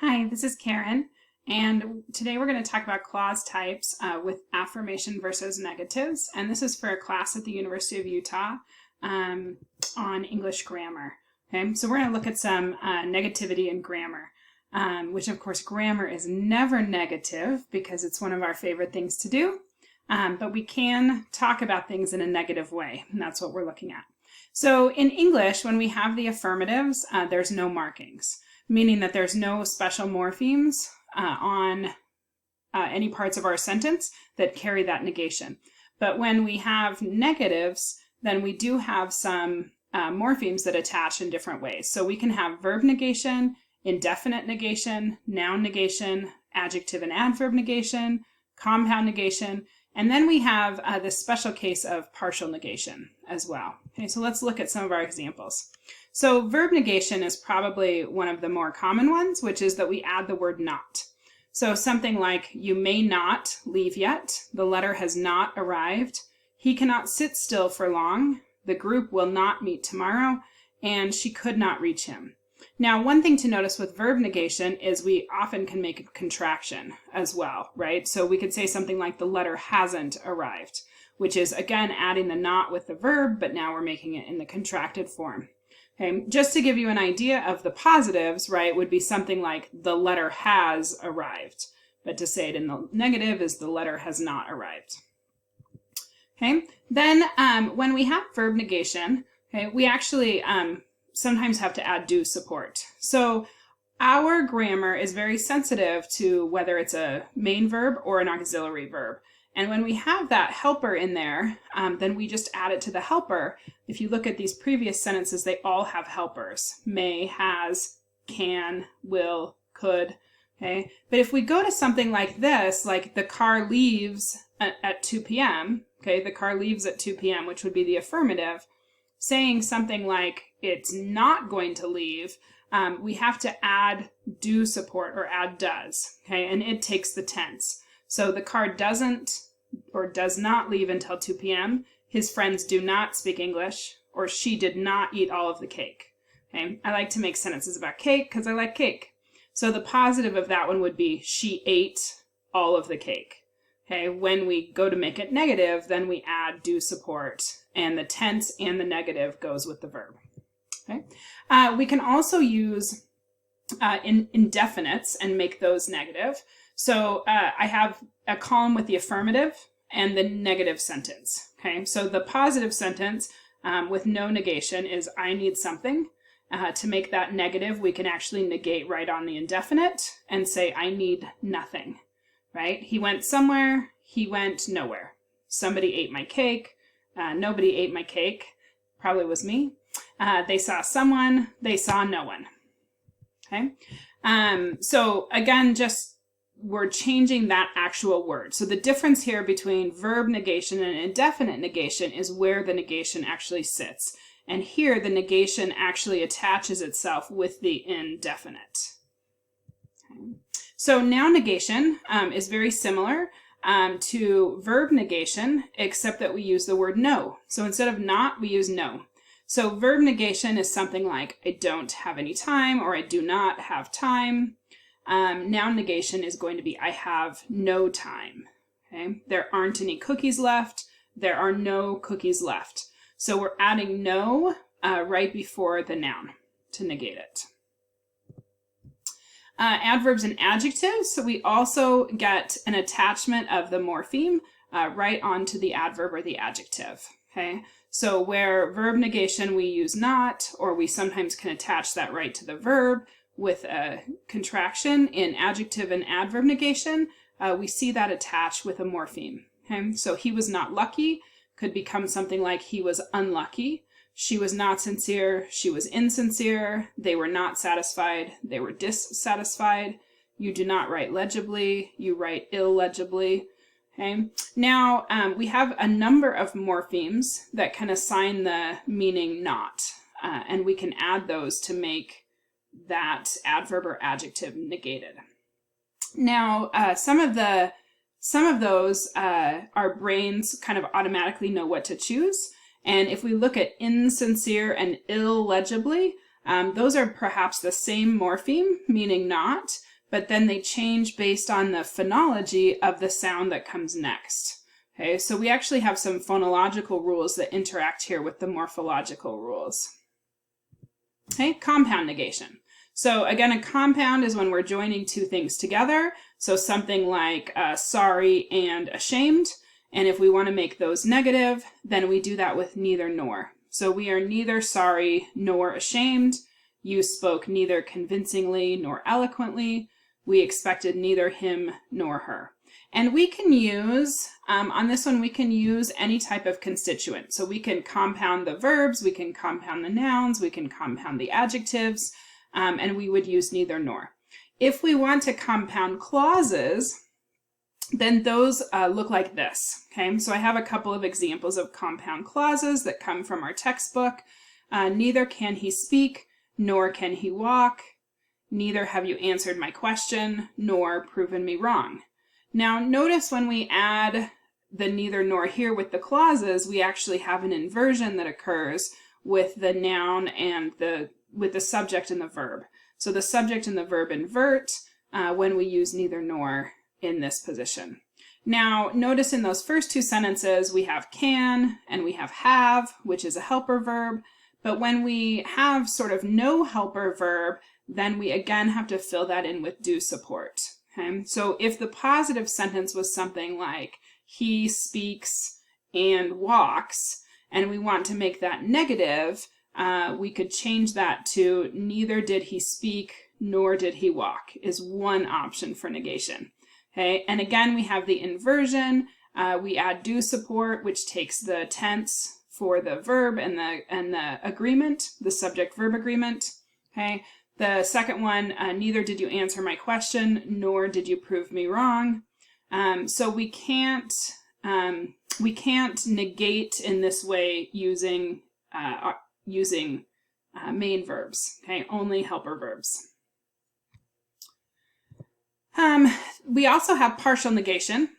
Hi, this is Karen, and today we're going to talk about clause types with affirmation versus negatives, and this is for a class at the University of Utah on English grammar. Okay, so we're going to look at some negativity in grammar, which of course grammar is never negative because it's one of our favorite things to do, but we can talk about things in a negative way, and that's what we're looking at. So in English, when we have the affirmatives, there's no markings, meaning that there's no special morphemes on any parts of our sentence that carry that negation. But when we have negatives, then we do have some morphemes that attach in different ways. So we can have verb negation, indefinite negation, noun negation, adjective and adverb negation, compound negation, and then we have this special case of partial negation as well. Okay, so let's look at some of our examples. So verb negation is probably one of the more common ones, which is that we add the word not. So something like, you may not leave yet, the letter has not arrived, he cannot sit still for long, the group will not meet tomorrow, and she could not reach him. Now, one thing to notice with verb negation is we often can make a contraction as well, right? So we could say something like the letter hasn't arrived, which is again adding the not with the verb, but now we're making it in the contracted form. Okay, just to give you an idea of the positives, right, would be something like the letter has arrived, but to say it in the negative is the letter has not arrived. Okay, then when we have verb negation, okay, we actually sometimes have to add do support. So our grammar is very sensitive to whether it's a main verb or an auxiliary verb. And when we have that helper in there, then we just add it to the helper. If you look at these previous sentences, they all have helpers. May, has, can, will, could. Okay? But if we go to something like this, like the car leaves at 2 p.m., okay, the car leaves at 2 p.m., which would be the affirmative, saying something like it's not going to leave, we have to add do support or add does, okay, and it takes the tense. So the car doesn't or does not leave until 2 p.m. His friends do not speak English, or she did not eat all of the cake. Okay, I like to make sentences about cake because I like cake. So the positive of that one would be she ate all of the cake. Okay, when we go to make it negative, then we add do support, and the tense and the negative goes with the verb. Okay, we can also use indefinites and make those negative. So I have a column with the affirmative and the negative sentence. Okay, so the positive sentence with no negation is I need something. To make that negative, we can actually negate right on the indefinite and say I need nothing. Right? He went somewhere, he went nowhere. Somebody ate my cake, nobody ate my cake, probably was me. They saw someone, they saw no one. Okay? So again, just we're changing that actual word. So the difference here between verb negation and indefinite negation is where the negation actually sits. And here the negation actually attaches itself with the indefinite. Okay. So noun negation is very similar to verb negation, except that we use the word no. So instead of not, we use no. So verb negation is something like I don't have any time or I do not have time. Noun negation is going to be I have no time. Okay? There aren't any cookies left. There are no cookies left. So we're adding no right before the noun to negate it. Adverbs and adjectives, so we also get an attachment of the morpheme right onto the adverb or the adjective. Okay, so where verb negation we use not, or we sometimes can attach that right to the verb with a contraction. In adjective and adverb negation, we see that attached with a morpheme. Okay, so he was not lucky could become something like he was unlucky. She was not sincere, she was insincere, they were not satisfied, they were dissatisfied. You do not write legibly, you write illegibly. Okay. Now, we have a number of morphemes that can assign the meaning not, and we can add those to make that adverb or adjective negated. Now, some of those, our brains kind of automatically know what to choose. And if we look at insincere and illegibly, those are perhaps the same morpheme, meaning not, but then they change based on the phonology of the sound that comes next. Okay, so we actually have some phonological rules that interact here with the morphological rules. Okay, compound negation. So again, a compound is when we're joining two things together. So something like sorry and ashamed. And if we want to make those negative, then we do that with neither nor. So we are neither sorry nor ashamed. You spoke neither convincingly nor eloquently. We expected neither him nor her. And we can use, on this one, we can use any type of constituent. So we can compound the verbs, we can compound the nouns, we can compound the adjectives, and we would use neither nor. If we want to compound clauses, then those look like this. Okay, so I have a couple of examples of compound clauses that come from our textbook. Neither can he speak, nor can he walk. Neither have you answered my question, nor proven me wrong. Now notice when we add the neither nor here with the clauses, we actually have an inversion that occurs with the noun and with the subject and the verb. So the subject and the verb invert when we use neither nor in this position. Now notice in those first two sentences we have can and we have, which is a helper verb, but when we have sort of no helper verb, then we again have to fill that in with do support. Okay? So if the positive sentence was something like he speaks and walks, and we want to make that negative, we could change that to neither did he speak nor did he walk is one option for negation. Okay, and again we have the inversion. We add do support, which takes the tense for the verb and the agreement, the subject-verb agreement. Okay. The second one, neither did you answer my question, nor did you prove me wrong. So we can't negate in this way using main verbs. Okay, only helper verbs. We also have partial negation.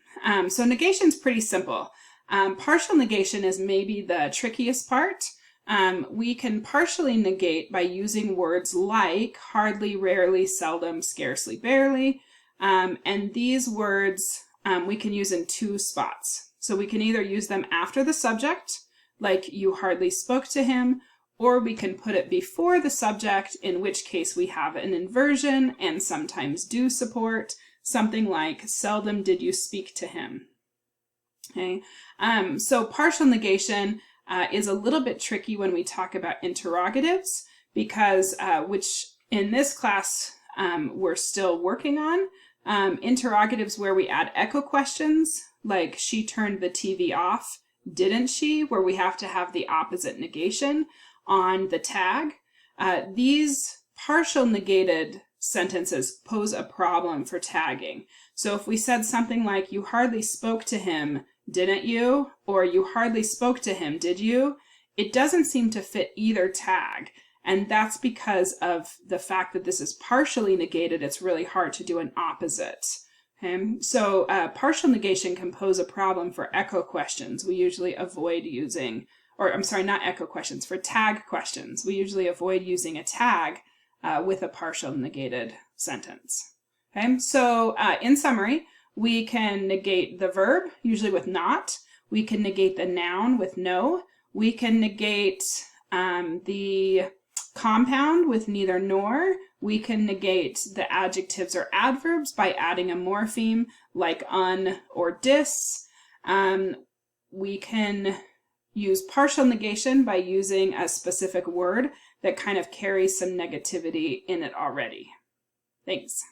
So negation is pretty simple. Partial negation is maybe the trickiest part. We can partially negate by using words like hardly, rarely, seldom, scarcely, barely. And these words we can use in two spots. So we can either use them after the subject, like you hardly spoke to him, or we can put it before the subject, in which case we have an inversion and sometimes do support, something like seldom did you speak to him. Okay, so partial negation is a little bit tricky when we talk about interrogatives, because which in this class we're still working on. Interrogatives where we add echo questions, like she turned the TV off, didn't she, where we have to have the opposite negation on the tag. These partial negated sentences pose a problem for tagging. So if we said something like, you hardly spoke to him, didn't you? Or you hardly spoke to him, did you? It doesn't seem to fit either tag. And that's because of the fact that this is partially negated. It's really hard to do an opposite. Okay? So partial negation can pose a problem for echo questions. We usually avoid using, or I'm sorry, not echo questions, for tag questions. We usually avoid using a tag with a partial negated sentence. Okay? So in summary, we can negate the verb, usually with not. We can negate the noun with no. We can negate the compound with neither nor. We can negate the adjectives or adverbs by adding a morpheme like un or dis. We can use partial negation by using a specific word that kind of carries some negativity in it already. Thanks.